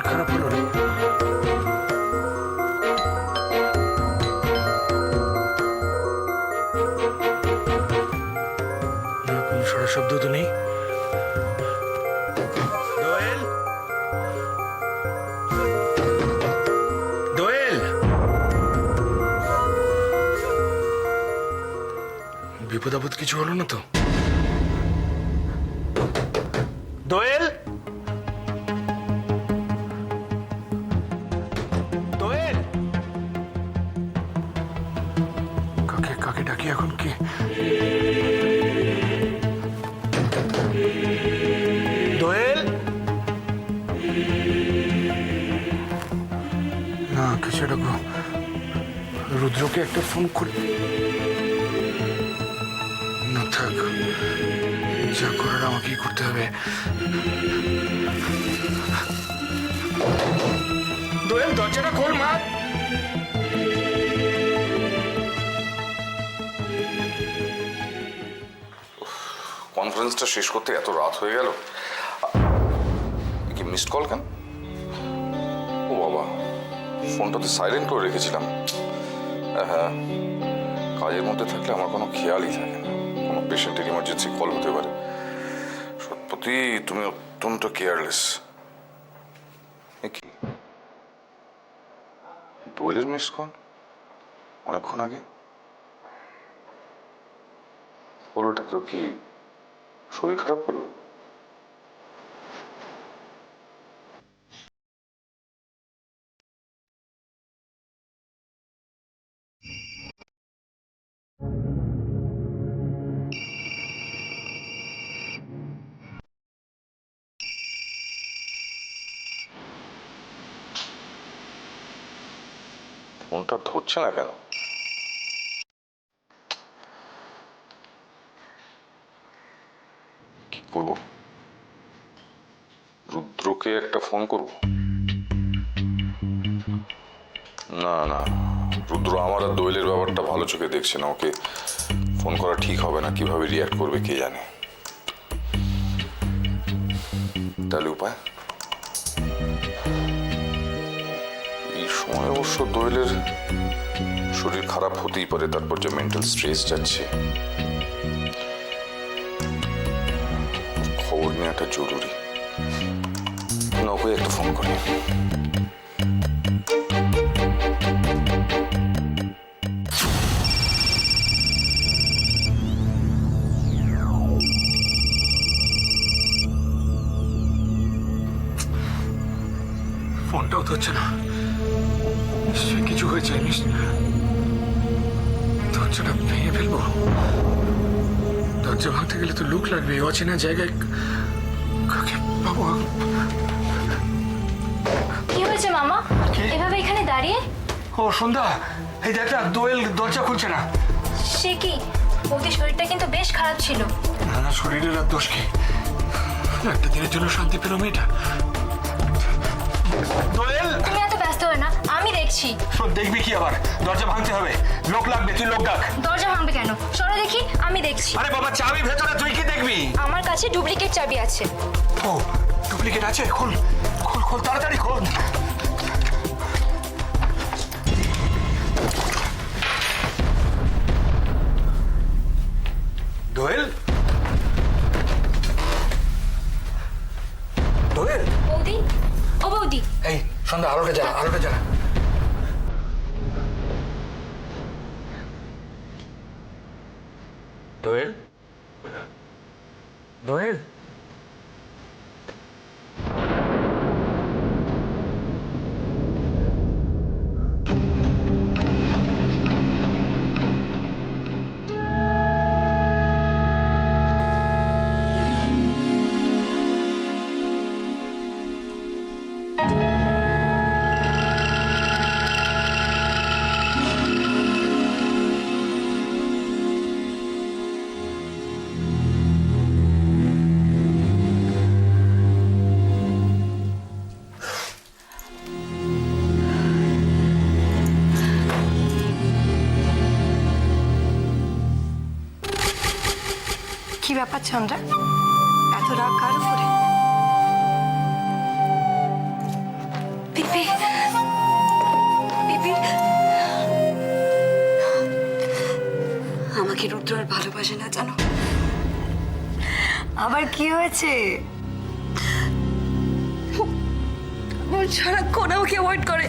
খারাপ হলো রে? না, কোনো সারা শব্দ তো নেই। দোয়েল, দোয়েল, বিপদ আপদ কিছু হলো না তো? দোয়েল, দোয়েল, কাকে কাকে ডাকি এখন? কি দোয়েল? না, কিছু ডাকো। রুদ্রকে একটা ফোন করে। না থাক, যা করার আমাকেই করতে হবে। দোয়েল, দরজাটা খোল মা। কনফারেন্সটা শেষ করতে এত রাত হয়ে গেল। কি মিসড কল কেন? ও বাবা, ফোনটা তো সাইলেন্ট করে রেখেছিলাম। হ্যাঁ, কাজের মধ্যে থাকলে আমার কোনো খেয়ালই থাকে না। কোনো পেশেন্টের ইমার্জেন্সি কল হতে পারে। সত্যি তুমি অত্যন্ত কেয়ারলেস। কি দোয়েলের মিস কল? অনেকক্ষণ আগে ওটা তো কি শরীর খারাপ হলো? ফোনটা ধরছে না কেন? কি করবো? রুদ্রকে একটা ফোন করব? না না, রুদ্র আমার আর দোয়েলের ব্যাপারটা ভালো চোখে দেখছে না। ওকে ফোন করা ঠিক হবে না। কিভাবে রিয়াক্ট করবে কে জানে। তাহলে উপায়? এই সময় অবশ্য দোয়েলের শরীর খারাপ হতেই পারে, তারপর যে মেন্টাল স্ট্রেস যাচ্ছে, খবর নেওয়াটা জরুরি। না, ওকে একটা ফোন করি। ফোনটাও তো হচ্ছে না। নিশ্চয়ই কিছু হয়েছে। দরজাটা ভেঙে ফেলবো। দরজা ভাঙতে গেলে তো লোক লাগবে। অচেনা জায়গায় কাকে পাবো? কি হয়েছে মামা? এভাবে এখানে দাঁড়িয়ে? ও সন্ধ্যা, এই দেখ না, দোয়েল দরজা খুলছে না। সে কি? ওদের শরীরটা কিন্তু বেশ খারাপ ছিল। না না, শরীরের আর দোষ কি? একটা দিনের জন্য শান্তি পেল মেয়েটা। দোয়েল, তুমি এত ব্যস্ত হয়ে না, আমি দেখছি। শোন, দেখবি কি আবার? দরজা ভাঙতে হবে, লোক লাগবে, তুই লোক ডাক। দরজা ভাঙবে কেন? সরো দেখি, আমি দেখছি। আরে বাবা, চাবি ভেতরে, তুই কি দেখবি? আমার কাছে ডুপ্লিকেট চাবি আছে। ও, ডুপ্লিকেট আছে? খোল খোল খোল, তাড়াতাড়ি খোল। দোয়েল, দোয়েল। বৌদি, ও বৌদি। এই সন্ধ্যা, আলোটা জ্বালা, আলোটা জ্বালা। দোয়েল, দোয়েল। কি ব্যাপার চন্দ্রা, এত রাগ কার উপরে? ভালোবাসে না জানো? আবার কি হয়েছে? ও সারাক্ষণ আমাকে অ্যাভয়েড করে,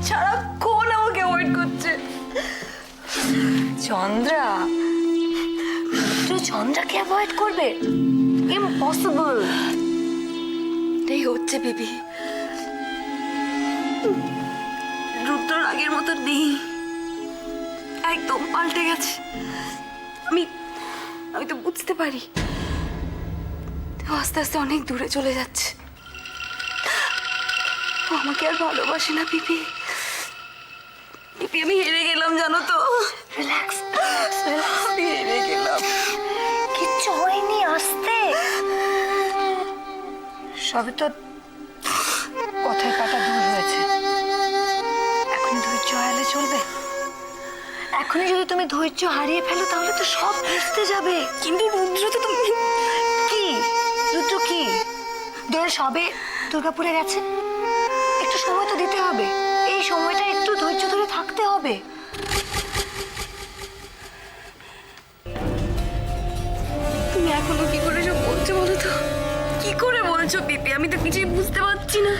সারাক্ষণ আমাকে অ্যাভয়েড করছে। চন্দ্রা, তুই চন্দ্রাকে অ্যাভয়েড করবে? ইম্পসিবল। এই হচ্ছে বেবি, রুদ্র আগের মতো নেই, একদম পাল্টে গেছে। আমি তো বুঝতে পারি আস্তে আস্তে অনেক দূরে চলে যাচ্ছে। ও আমাকে আর ভালোবাসে না পিপি। পিপি আমি হেরে গেলাম জানো তো। রিল্যাক্স, আমি হেরে গেলাম। কিচ্ছু হয়নি, আস্তে। সবে তো পথের কাটা দূর হয়েছে, এখন ধৈর্য হারালে চলবে? এখনই যদি তুমি ধৈর্য হারিয়ে ফেলো তাহলে তো সব ভেস্তে যাবে। কিন্তু রুদ্র তো তুমি কি, রুদ্র কি ধরে সবে দুর্গাপুরে গেছে, একটু সময় তো দিতে হবে। এই সময়টা একটু ধৈর্য ধরে থাকতে হবে। তুমি এখনো কি করে সব বলছো বলো তো? কি করে বলছো পিপি? আমি তো কিছুই বুঝতে পারছি না।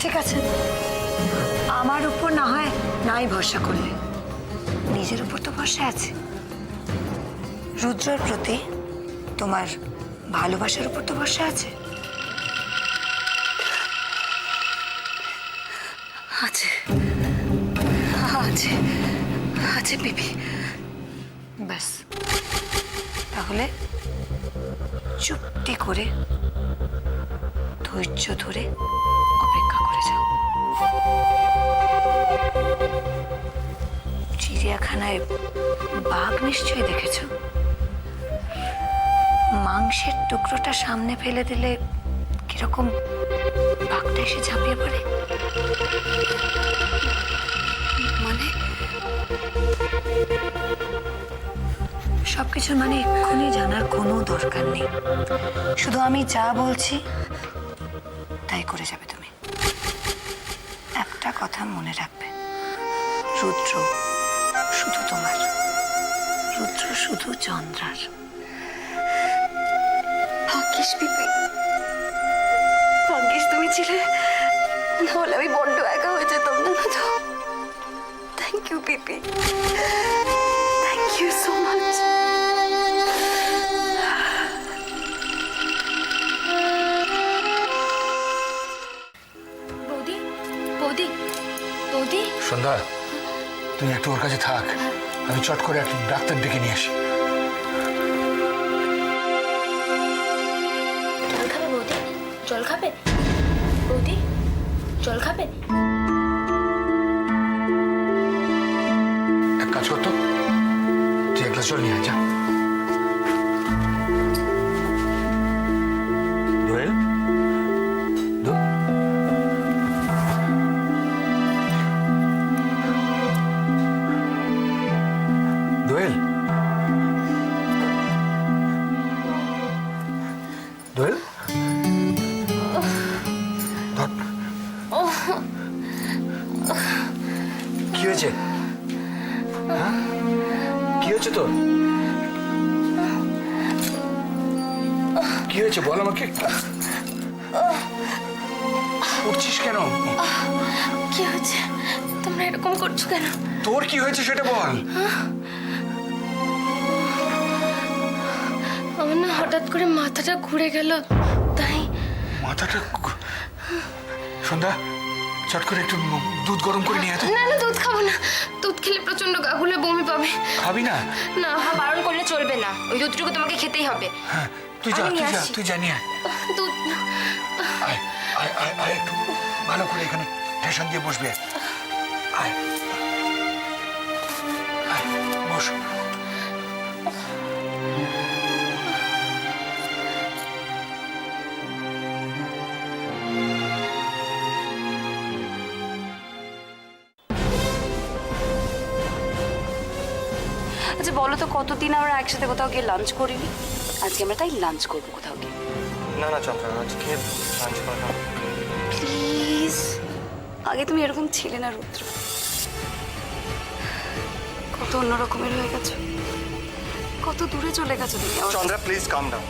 ঠিক আছে, আমার উপর না হয় নাই ভরসা করলে, নিজের উপর তো ভরসা আছে। রুদ্রর প্রতি তোমার ভালোবাসার উপর তো ভরসা আছে। আছে আছে আছে পিপি। ব্যাস, তাহলে চুপটি করে ধৈর্য ধরে অপেক্ষা করে যাও। চিড়িয়াখানায় বাঘ নিশ্চয়ই দেখেছো। মাংসের টুকরোটা সামনে ফেলে দিলে কিরকম বাঘটা এসে ঝাঁপিয়ে পড়ে। মানে সবকিছুর মানে এক্ষুনি জানার কোনো দরকার নেই। শুধু আমি যা বলছি তাই করে যাবে তুমি। একটা কথা মনে রাখবে, রুদ্র শুধু তোমার, রুদ্র শুধু চন্দ্রার। ভাগ্যিস পিপি, ভাগ্যিস তুমি ছিলে, নাহলে আমি বড্ড একা হয়ে যেতাম জানো তো। থ্যাংক ইউ পিপি, থ্যাংক ইউ সো মাচ। বৌদি, বৌদি, বৌদি। সন্ধ্যা, তুই একটু ওর কাছে থাক, আমি চট করে একটা ডাক্তার ডেকে নিয়ে আসি। জল খাবে বৌদি? জল খাবে বৌদি? জল খাবে? এক কাজ করতো, তুই এক গ্লাস জল নিয়ে আয়, যা। দোয়েল, দোয়েল, দোয়েল, ধর। কি হয়েছে? হ্যাঁ, কি হয়েছে তোর? কি হয়েছে বল আমাকে। উঠছিস কেন? কি হয়েছে? তোমরা এরকম করছো কেন? তোর কি হয়েছে সেটা বল। আমার না হঠাৎ করে মাথাটা ঘুরে গেল, তাই। মাথাটা সন্ধ্যা, চট করে একটু দুধ গরম করে নিয়ে আয় তো। না না, দুধ খাবো না। দুধ খেলে প্রচন্ড গা গুলে বমি পাবে। খাবি না? না, বারণ করলে চলবে না। ওই দুধটুকু তোমাকে খেতেই হবে। হ্যাঁ, তুই যা, আমি তুই যা, আসছি। তুই জানিয়ে দুধ। আয় আয় আয় আয়, একটু ভালো করে এখানে ঠেসান দিয়ে বসবি। আয় আয়, বস। আচ্ছা বলো তো, কতদিন আমরা একসাথে কোথাও গিয়ে লাঞ্চ করিনি? আজকে আমরা তাই লাঞ্চ করবো কোথাও গিয়ে। না না চন্দ্রা, আজকে লাঞ্চ করা প্লিজ, আগে তুমি এরকম ছিলে না রুদ্র। কত অন্য রকমের হয়ে গেছো, কত দূরে চলে গেছো তুমি আমার। Chandra please calm down.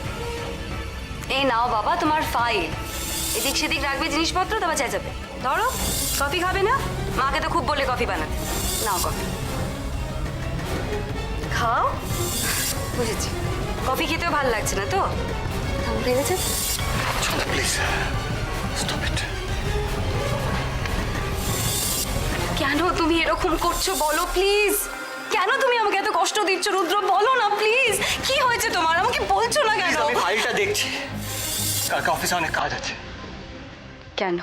এই নাও বাবা তোমার ফাইল, এদিক সেদিক রাখবে জিনিসপত্র, তারপর চেঁচাবে। ধরো, কফি খাবে না? মাকে তো খুব বলে কফি বানাতে। নাও কফি খাও। বুঝেছি, কফি খেতেও ভালো লাগছে না তো, তাহলে ভেবেছে। Chandra please stop it. কেন তুমি এরকম করছো বলো প্লিজ? কেন তুমি আমাকে এত কষ্ট দিচ্ছ রুদ্র? বলো না প্লিজ, কি হয়েছে তোমার? আমাকে বলছো না কেন? আমি ফাইলটা দেখছি, কালকে অফিসে অনেক কাজ আছে। কেন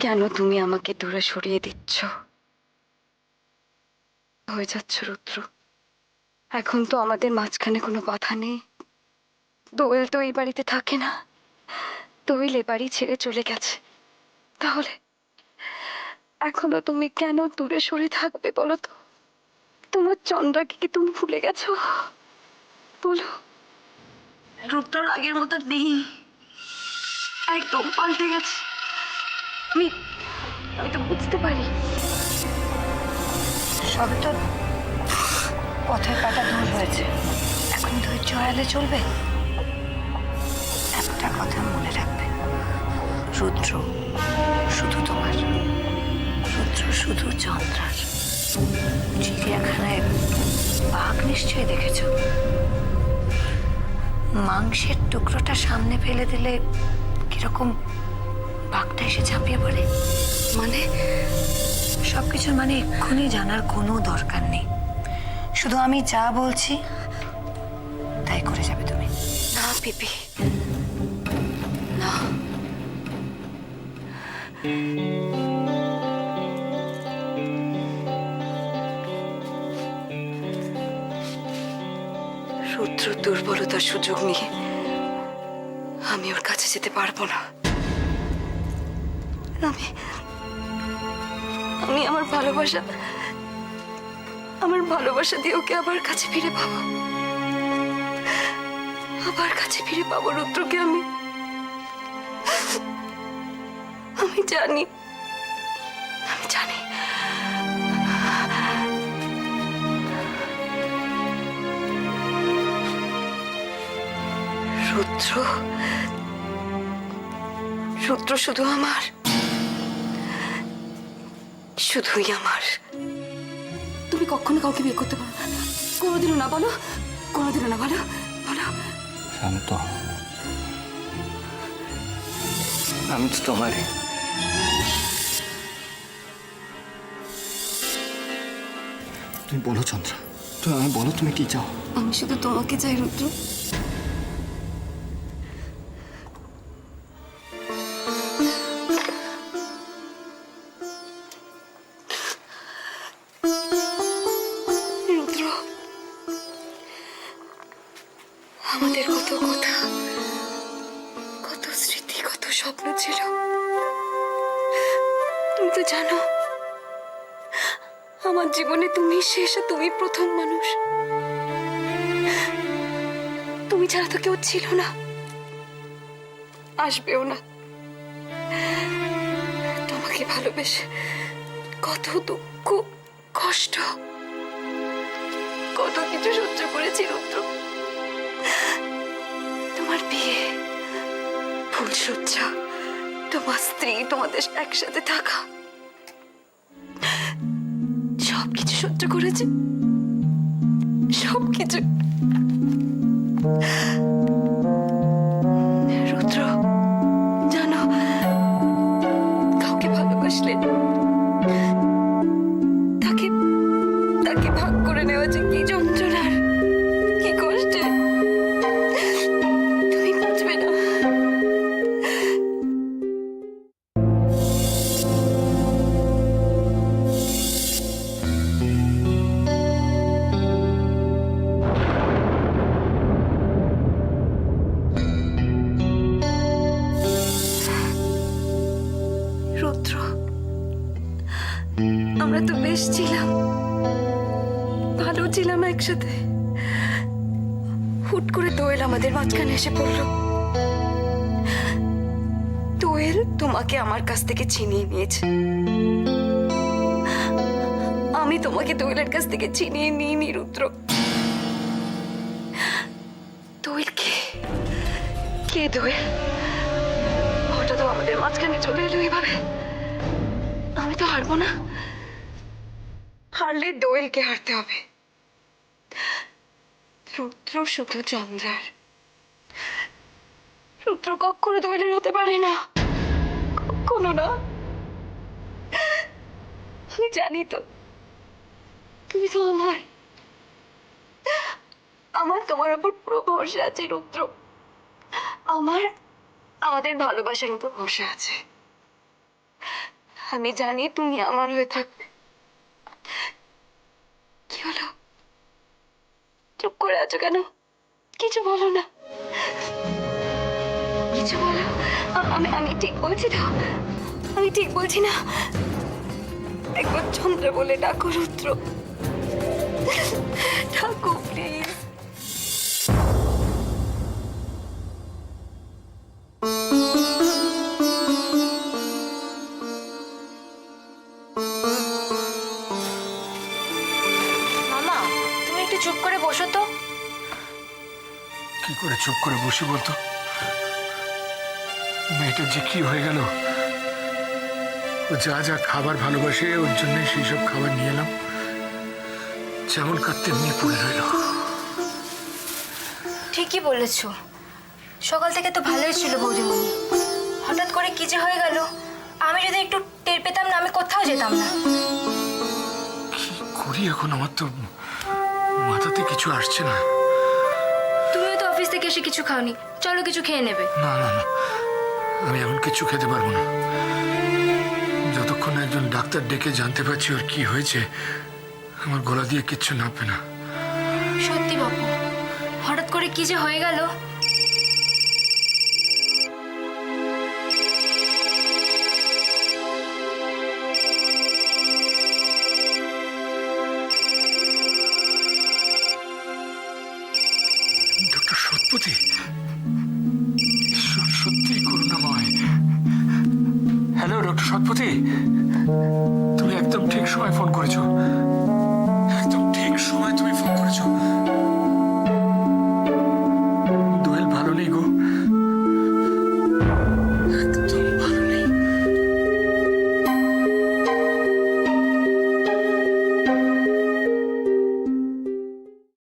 কেন তুমি আমাকে দূরে সরিয়ে দিচ্ছ? হয়ে যাচ্ছ রুদ্র। এখন তো আমাদের মাঝখানে কোনো কথা নেই। দোয়েল তো এই বাড়িতে থাকে না, দোয়েল এ বাড়ি ছেড়ে চলে গেছে। তাহলে এখনো তুমি কেন দূরে সরে থাকবে বলো তো? তোমার চন্দ্রাকে কি তুমি ভুলে গেছো? বলো। রূপটা আগের মতো নেই, একদম পাল্টে গেছে। আমি তো বুঝতে পারি। সবে তো পথের কাটা দূর হয়েছে, এখন ধৈর্য হারালে চলবে? একটা কথা মনে রাখবে, রুদ্র শুধু তোমার, রুদ্র শুধু চন্দ্রার। চিড়িয়াখানায় বাঘ নিশ্চয়ই দেখেছ, মাংসের টুকরোটা সামনে ফেলে দিলে কিরকম বাঘটা এসে ঝাঁপিয়ে পড়ে। মানে সবকিছুর মানে এক্ষুনি জানার কোনো দরকার নেই, শুধু আমি যা বলছি তাই করে যাবে তুমি। না পিপি, না। রুদ্র দুর্বলতার সুযোগ নিয়ে আমি ওর কাছে যেতে পারবো না। আমি আমার ভালোবাসা দিয়ে ওকে আবার কাছে ফিরে পাবো, রুদ্রকে। আমি জানি রুদ্র শুধু আমার, শুধুই আমার। তুমি কখনো কাউকে বিয়ে করতে পারো না, কোনোদিনও না। বলো, কোনোদিনও না। বলো বলো। শান্ত, আমি তো তোমারই। তুমি বলো চন্দ্রা, তুমি আমি বলো তুমি কি চাও? আমি শুধু তোমাকে চাই রুদ্র। রুদ্র, আমাদের কত কথা, কত স্মৃতি, কত স্বপ্ন ছিল। তুমি তো জানো আমার জীবনে তুমি শেষ, তুমি প্রথম মানুষ। তুমি ছাড়া তো কেউ ছিল না, আসবেও না। তোমাকে ভালোবেসে কত দুঃখ, কষ্ট, কত কিছু সহ্য করেছি রুদ্র। তোমার বিয়ে, ফুলসজ্জা, তোমার স্ত্রী, তোমাদের একসাথে থাকা, সবকিছু সহ্য করেছি, সবকিছু। রুদ্র, জানো কাউকে ভালোবাসলে তাকে ভাগ করে নেওয়া যে কি যন্ত্রণার, কি কষ্টে, তুমি বুঝবে না। রুদ্র, আমরা তো বেশ ছিলাম, ভালো ছিলাম একসাথে। হুট করে দোয়েল আমাদের মাঝখানে এসে পড়লো। দোয়েল তোমাকে আমার কাছ থেকে ছিনিয়ে নিয়েছে। আমি তোমাকে দোয়েলের কাছ থেকে ছিনিয়ে নিইনি রুদ্র। দোয়েল কে? কে দোয়েল? হঠাৎ আমাদের মাঝখানে চলে এলো এভাবে। আমি তো হারবো না। হারলে দোয়েলকে হারতে হবে। রুদ্র শুধু চন্দ্রার। রুদ্র কখনো দোয়েলের হতে পারে না, কখনো না। আমি জানি তো, তুমি তো আমার তোমার উপর পুরো ভরসা আছে রুদ্র। আমাদের ভালোবাসার উপর ভরসা আছে। আমি জানি তুমি আমার হয়ে থাকবে। কি হলো? চুপ করে আছো কেন? কিছু বলো না, কিছু বলো। আমি ঠিক বলছি তো? আমি ঠিক বলছি না? একবার চন্দ্র বলে ডাকো রুদ্র, ডাকো প্লিজ। মামা, তুমি একটু চুপ করে বসো তো। কি করে চুপ করে বসে বলতো? মেয়েটার যে কি হয়ে গেল। ও যা যা খাবার ভালোবাসে ওর জন্য সেই সব খাবার নিয়ে এলাম, যেমন কাঁদতে নিয়ে পড়ে রইল। ঠিকই বলেছ, সকাল থেকে তো ভালোই ছিল বৌদিমণি, হঠাৎ করে কি যে হয়ে গেল। আমি যদি একটু টের পেতাম না, আমি কোথাও যেতাম না। কি করি এখন? আমার তো মাথাতে কিছু আসছে না। তুমিও তো অফিস থেকে এসে কিছু খাওনি, চলো কিছু খেয়ে নেবে। না না না, আমি এখন কিছু খেতে পারবো না। যতক্ষণ না একজন ডাক্তার ডেকে জানতে পারছি ওর কি হয়েছে, আমার গলা দিয়ে কিচ্ছু নামবে না। সত্যি বাবু, হঠাৎ করে কি যে হয়ে গেল।